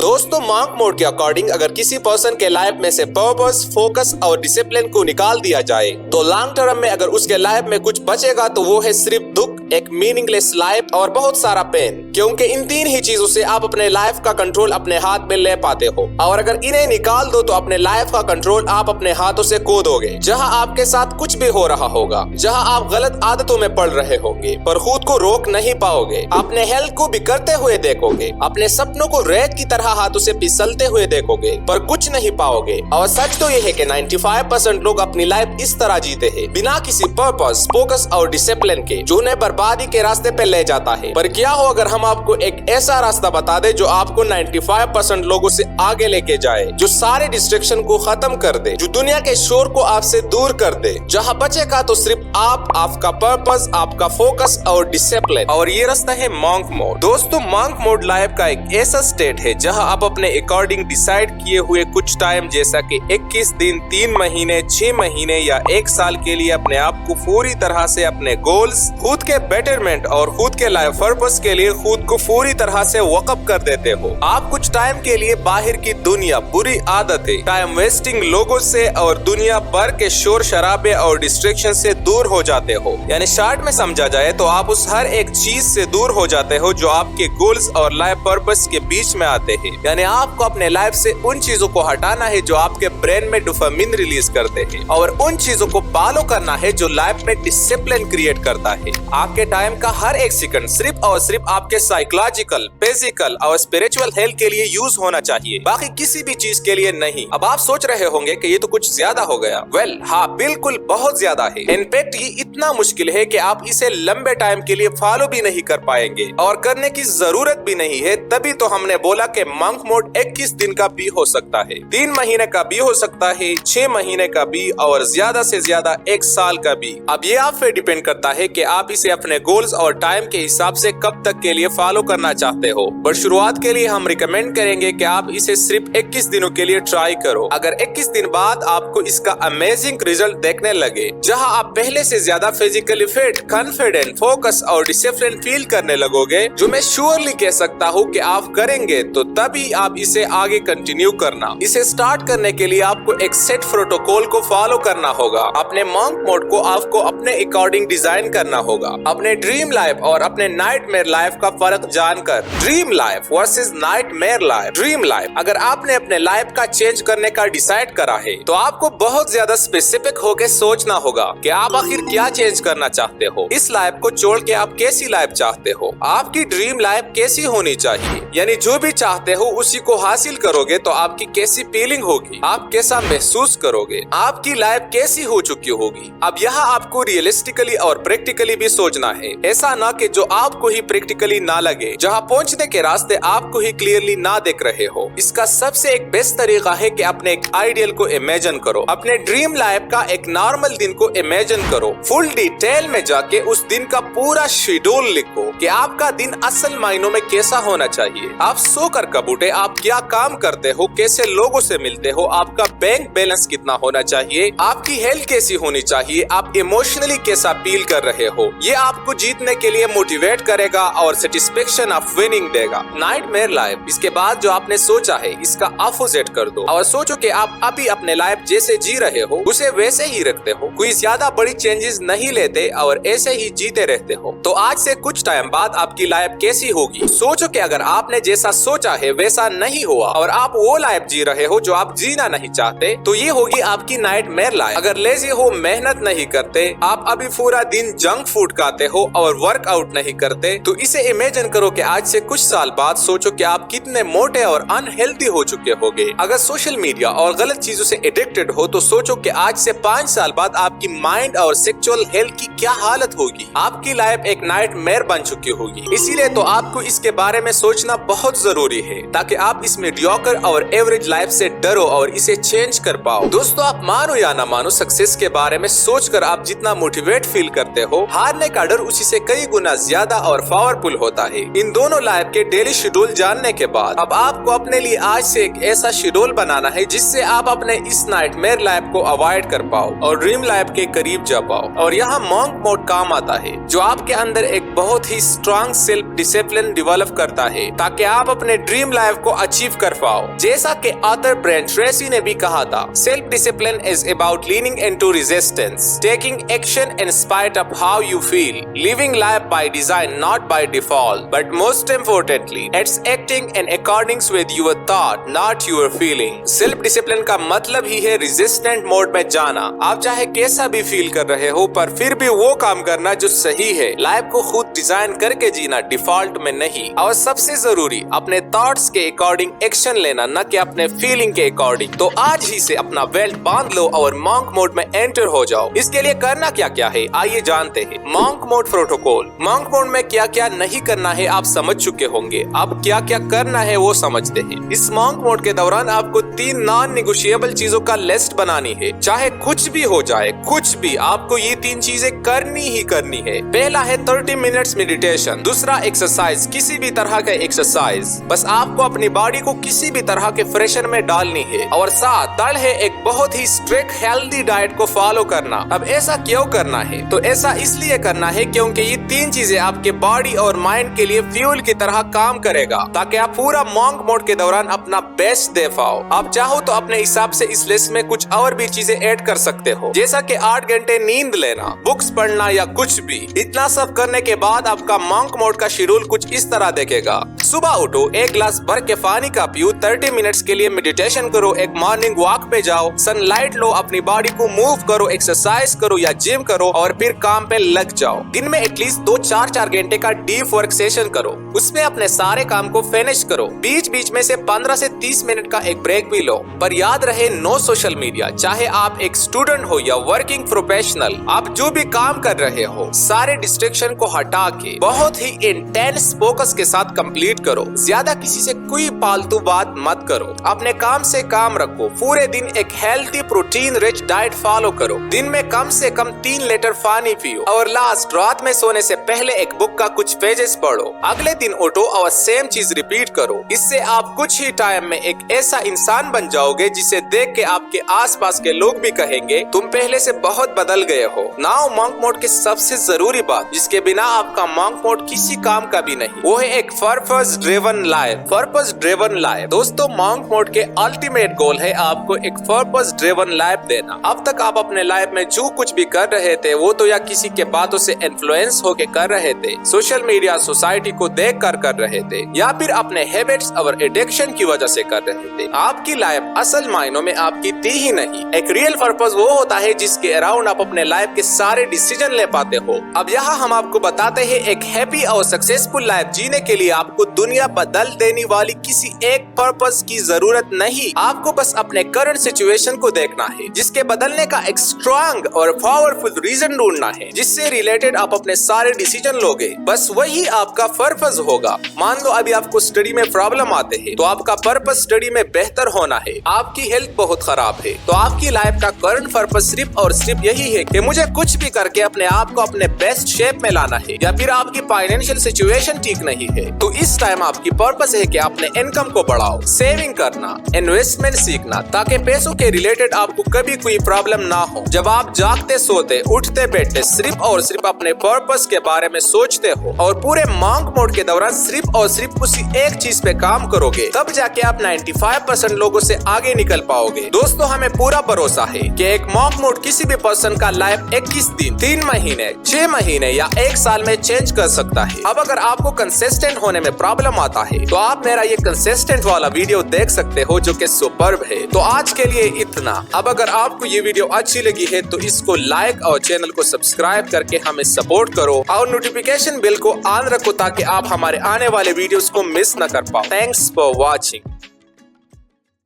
दोस्तों monk mode के according अगर किसी पर्सन के लाइफ में से पर्पस, फोकस और डिसिप्लिन को निकाल दिया जाए तो लॉन्ग टर्म में अगर उसके लाइफ में कुछ बचेगा तो वो है सिर्फ दुख, एक मीनिंगलेस लाइफ और बहुत सारा पेन। क्योंकि इन तीन ही चीजों से आप अपने लाइफ का कंट्रोल अपने हाथ में ले पाते हो और अगर इन्हें निकाल दो तो अपने लाइफ का कंट्रोल आप अपने हाथों से खो दोगे। जहां आपके साथ कुछ भी हो रहा होगा, जहां आप गलत आदतों में पड़ रहे होंगे पर खुद को रोक नहीं पाओगे, अपने हेल्थ को बिगड़ते हुए देखोगे, अपने सपनों को रेत की तरह हाथों से फिसलते हुए देखोगे पर कुछ नहीं पाओगे। और सच तो यह है कि 95% लोग अपनी लाइफ इस तरह जीते हैं बिना किसी पर्पस, फोकस और डिसिप्लिन के, जो उन्हें बर्बादी के रास्ते पे ले जाता है। पर क्या हो अगर हम आपको एक ऐसा रास्ता बता दे जो आपको 95% लोगों से आगे लेके जाए, जो सारे डिस्ट्रैक्शन को खत्म कर दे, जो दुनिया के शोर को आपसे दूर कर दे, जहां बचेगा तो सिर्फ आप, आपका पर्पस, आपका फोकस और डिसिप्लिन। और ये रास्ता है मॉन्क मोड। दोस्तों मॉन्क मोड लाइफ का एक ऐसा स्टेट है जहां आप अपने अकॉर्डिंग डिसाइड किए हुए कुछ टाइम जैसा कि 21 दिन, 3 महीने, 6 महीने या 1 साल के लिए अपने आप को पूरी तरह से अपने गोल्स, खुद के बेटरमेंट और खुद के लाइफ पर्पस के लिए खुद को पूरी तरह से वक़्फ कर देते हो। आप कुछ टाइम के लिए बाहर की दुनिया, बुरी आदतें, टाइम वेस्टिंग लोगों से और दुनिया भर के शोर शराबे और डिस्ट्रैक्शन से दूर हो जाते हो। यानी शॉर्ट में समझा जाए तो आप उस हर एक चीज से दूर हो जाते हो जो आपके गोल्स और लाइफ पर्पस के बीच में आते हैं। यानी आपको अपने लाइफ से उन चीजों को हटाना है जो आपके ब्रेन में डोपामिन रिलीज करते हैं और उन चीजों को फॉलो करना है जो लाइफ में डिसिप्लिन क्रिएट करता है। आपके टाइम का हर एक सेकंड सिर्फ और सिर्फ आपके साइकोलॉजिकल, फिजिकल और स्पिरिचुअल हेल्थ के लिए यूज होना चाहिए, बाकी किसी भी चीज के लिए नहीं। अब आप सोच रहे होंगे कि ये तो कुछ ज्यादा हो गया। वेल हाँ, बिल्कुल बहुत ज्यादा है। इनफैक्ट ये इतना मुश्किल है कि आप इसे लंबे टाइम के लिए फॉलो भी नहीं कर पाएंगे और करने की जरूरत भी नहीं है। तभी तो हमने बोला कि मॉन्क मोड 21 दिन का भी हो सकता है, 3 महीने का भी हो सकता है, 6 महीने का भी और ज्यादा से ज्यादा 1 साल का भी। अब ये आप पे डिपेंड करता है कि आप इसे अपने गोल्स और टाइम के हिसाब से कब तक के लिए फॉलो करना चाहते हो। पर शुरुआत के लिए हम रिकमेंड करेंगे कि आप इसे सिर्फ 21 दिनों के लिए ट्राई करो। अगर 21 दिन बाद आपको इसका अमेजिंग रिजल्ट देखने लगे, जहां आप पहले से ज्यादा फिजिकली फिट, कॉन्फिडेंट, फोकस और डिसिप्लिन फील करने लगोगे, जो मैं श्योरली कह सकता हूं कि आप करेंगे, तो तभी आप इसे आगे कंटिन्यू करना। इसे स्टार्ट करने के लिए आपको एक सेट प्रोटोकॉल को फॉलो करना होगा। अपने मॉन्क मोड को आपको अपने अकॉर्डिंग डिजाइन करना होगा। अपने ड्रीम लाइफ और अपने नाइटमेयर लाइफ का फर्क जानकर, dream life versus nightmare life. Dream life, अगर आपने अपने लाइफ का चेंज करने का डिसाइड करा है तो आपको बहुत ज्यादा स्पेसिफिक होकर सोचना होगा कि आप आखिर क्या चेंज करना चाहते हो। इस लाइफ को छोड़ के आप कैसी लाइफ चाहते हो, आपकी ड्रीम लाइफ कैसी होनी चाहिए। यानी जो भी चाहते हो उसी को हासिल करोगे तो आपकी कैसी फीलिंग होगी, आप कैसा महसूस करोगे, आपकी लाइफ कैसी हो चुकी होगी। अब यहाँ आपको रियलिस्टिकली और प्रैक्टिकली भी सोचना है। ऐसा ना कि जो आपको ही प्रैक्टिकली ना लगे, जहाँ पहुँचने के रास्ते आपको ही क्लियरली ना देख रहे हो। इसका सबसे एक बेस्ट तरीका है कि अपने एक आइडियल को इमेजिन करो। अपने ड्रीम लाइफ का एक नॉर्मल दिन को इमेजिन करो। फुल डिटेल में जाके उस दिन का पूरा शेड्यूल लिखो कि आपका दिन असल मायनों में कैसा होना चाहिए। आप सोकर कब उठे, आप क्या काम करते हो, कैसे लोगों से मिलते हो, आपका बैंक बैलेंस कितना होना चाहिए, आपकी हेल्थ कैसी होनी चाहिए, आप इमोशनली कैसा फील कर रहे हो। ये आपको जीतने के लिए मोटिवेट करेगा और सेटिस्फेक्शन ऑफ विनिंग देगा। नाइटमेयर लाइफ, इसके बाद जो आपने सोचा है इसका अपोजिट कर दो और सोचो कि आप अभी अपने लाइफ जैसे जी रहे हो उसे वैसे ही रखते हो, कोई ज्यादा बड़ी चेंजेस नहीं लेते और ऐसे ही जीते रहते हो। तो आज से कुछ टाइम बाद आपकी लाइफ कैसी होगी। सोचो कि अगर आपने जैसा सोचा है वैसा नहीं हुआ और आप वो लाइफ जी रहे हो जो आप जीना नहीं चाहते, तो ये होगी आपकी नाइटमेयर लाइफ। अगर लेजी हो, मेहनत नहीं करते, आप अभी पूरा दिन जंक फूड खाते हो और वर्कआउट नहीं करते, तो इसे इमेजिन करो कि आज से कुछ साल बाद सोचो कि आप कितने मोटे और अनहेल्दी हो चुके होगे। अगर सोशल मीडिया और गलत चीजों से एडिक्टेड हो तो सोचो कि आज से 5 साल बाद आपकी माइंड और सेक्सुअल हेल्थ की क्या हालत होगी। आपकी लाइफ एक नाइटमेयर बन चुकी होगी। इसीलिए तो आपको इसके बारे में सोचना बहुत जरूरी है ताकि आप इस मीडियोकर और एवरेज लाइफ से डरो और इसे चेंज कर पाओ। दोस्तों आप मानो या ना मानो, सक्सेस के बारे में सोचकर आप जितना मोटिवेट फील करते हो, हारने का रिमाइंडर उसी से कई गुना ज्यादा और पावरफुल होता है। इन दोनों लाइफ के डेली शेड्यूल जानने के बाद अब आपको अपने लिए आज से एक ऐसा शेड्यूल बनाना है जिससे आप अपने इस नाइटमेयर लाइफ को अवॉइड कर पाओ और ड्रीम लाइफ के करीब जा पाओ। और यहाँ मॉन्क मोड काम आता है, जो आपके अंदर एक बहुत ही स्ट्रॉन्ग सेल्फ डिसिप्लिन डेवलप करता है ताकि आप अपने ड्रीम लाइफ को अचीव कर पाओ। जैसा कि ऑथर ब्रायन ट्रेसी ने भी कहा था, self discipline is about leaning into resistance, taking action in spite of how you feel, living life by design not by default, but most importantly it's acting in accordance with your thought not your feeling। Self discipline का मतलब ही है resistant mode में जाना। आप चाहे कैसा भी feel कर रहे हो पर फिर भी वो काम करना जो सही है। लाइफ को खुद डिजाइन करके जीना, डिफॉल्ट में नहीं। और सबसे जरूरी अपने थॉट्स के अकॉर्डिंग एक्शन लेना, न कि अपने फीलिंग के अकॉर्डिंग। तो आज ही से अपना बेल्ट बांध लो और मॉन्क मोड में एंटर हो जाओ। इसके लिए करना क्या क्या है आइए जानते हैं। Monk mode protocol. Monk mode में क्या क्या नहीं करना है आप समझ चुके होंगे, अब क्या क्या करना है वो समझते हैं। इस मॉन्क मोड के दौरान आपको 3 नॉन निगोशिएबल चीजों का लिस्ट बनानी है। चाहे कुछ भी हो जाए, कुछ भी, आपको ये 3 चीजें करनी ही करनी है। पहला है 30 मिनट्स मेडिटेशन। दूसरा एक्सरसाइज, किसी भी तरह का एक्सरसाइज, बस आपको अपनी बॉडी को किसी भी तरह के प्रेशर में डालनी है। और साथ थर्ड है एक बहुत ही स्ट्रिक्ट हेल्दी डाइट को फॉलो करना। अब ऐसा क्यों करना है? तो ऐसा इसलिए करना है क्योंकि ये 3 चीजें आपके बॉडी और माइंड के लिए फ्यूल की तरह काम करेगा ताकि आप पूरा मॉन्क मोड के दौरान अपना बेस्ट दे पाओ। आप चाहो तो अपने हिसाब से इस लिस्ट में कुछ और भी चीजें ऐड कर सकते हो, जैसा कि 8 घंटे नींद लेना, बुक्स पढ़ना या कुछ भी। इतना सब करने के बाद आपका मॉन्क मोड का शेड्यूल कुछ इस तरह देखेगा। सुबह उठो, 1 गिलास भर के पानी का पियो, 30 मिनट्स के लिए मेडिटेशन करो, एक मॉर्निंग वॉक पे जाओ, सनलाइट लो, अपनी बॉडी को मूव करो, एक्सरसाइज करो या जिम करो और फिर काम पे लग जाओ। दिन में एटलीस्ट 2-4 घंटे का डीप वर्क सेशन करो, उसमें अपने सारे काम को फिनिश करो। बीच बीच में से 15 से 30 मिनट का एक ब्रेक भी लो, पर याद रहे नो सोशल मीडिया। चाहे आप एक स्टूडेंट हो या वर्किंग प्रोफेशनल, आप जो भी काम कर रहे हो सारे डिस्ट्रैक्शन को हटा के बहुत ही इंटेंस फोकस के साथ कंप्लीट करो। ज्यादा किसी से कोई फालतू बात मत करो, अपने काम से काम रखो। पूरे दिन एक healthy protein rich diet follow करो, दिन में कम से कम 3 लीटर पानी पियो और लास्ट रात में सोने से पहले एक बुक का कुछ पेजेस पढ़ो। अगले दिन उठो और सेम चीज रिपीट करो। इससे आप कुछ ही टाइम में एक ऐसा इंसान बन जाओगे जिसे देख के आपके आसपास के लोग भी कहेंगे तुम पहले से बहुत बदल गए हो। नाउ मॉन्क मोड के सबसे जरूरी बात, जिसके बिना आपका मॉन्क मोड किसी काम का भी नहीं, वो है एक purpose driven life. Purpose driven life दोस्तों, मॉन्क मोड के अल्टीमेट गोल है आपको एक पर्पस ड्रिवन लाइफ देना। अब तक आप अपने लाइफ में जो कुछ भी कर रहे थे वो तो या किसी के बातों से इन्फ्लुएंस होके कर रहे थे, सोशल मीडिया सोसाइटी को देख कर रहे थे, या फिर अपने हैबिट्स और एडिक्शन की वजह से कर रहे थे। आपकी लाइफ असल मायनों में आपकी थी ही नहीं। एक रियल पर्पस वो होता है जिसके अराउंड आप अपने लाइफ के सारे डिसीजन ले पाते हो। अब यहाँ हम आपको बताते हैं एक हैप्पी और सक्सेसफुल लाइफ जीने के लिए आपको दुनिया बदल देने वाली किसी एक पर्पस की जरूरत नहीं। आपको बस अपने करंट सिचुएशन को देखना है, जिसके बदलने का एक स्ट्रॉन्ग और पावरफुल रीजन ढूंढना है, जिससे रिलेटेड आप अपने सारे डिसीजन लोगे। बस वही आपका पर्पस होगा। मान लो अभी आपको स्टडी में प्रॉब्लम आते हैं, तो आपका पर्पस स्टडी में बेहतर होना है। आपकी हेल्थ बहुत खराब है, तो आपकी लाइफ का करंट पर्पस सिर्फ और सिर्फ यही है कि मुझे कुछ भी करके अपने आप को अपने बेस्ट शेप में लाना है। या फिर आपकी फाइनेंशियल सिचुएशन ठीक नहीं है, तो इस टाइम आपकी पर्पस है कि अपने इनकम को बढ़ाओ, सेविंग करना, इन्वेस्टमेंट सीखना, ताकि पैसों के रिलेटेड आपको कभी कोई प्रॉब्लम ना हो। जब आप जागते सोते उठते बैठते सिर्फ और सिर्फ अपने पर्पस के बारे में सोचते हो और पूरे मॉन्क मोड के दौरान सिर्फ और सिर्फ उसी एक चीज पे काम करोगे, तब जाके आप 95% लोगों से आगे निकल पाओगे। दोस्तों, हमें पूरा भरोसा है कि एक मॉन्क मोड किसी भी पर्सन का लाइफ 21 दिन, 3 महीने, 6 महीने या 1 साल में चेंज कर सकता है। अब अगर आपको कंसिस्टेंट होने में प्रॉब्लम आता है, तो आप मेरा ये कंसिस्टेंट वाला वीडियो देख सकते हो जो कि सुपर्ब है। तो आज के लिए इतना। अब अगर आपको ये वीडियो अच्छी लगी है तो इसको लाइक और चैनल को सब्सक्राइब करके हमें सपोर्ट करो और नोटिफिकेशन बेल को ऑन रखो ताकि आप हमारे आने वाले वीडियोस को मिस न कर पाओ। Thanks for watching.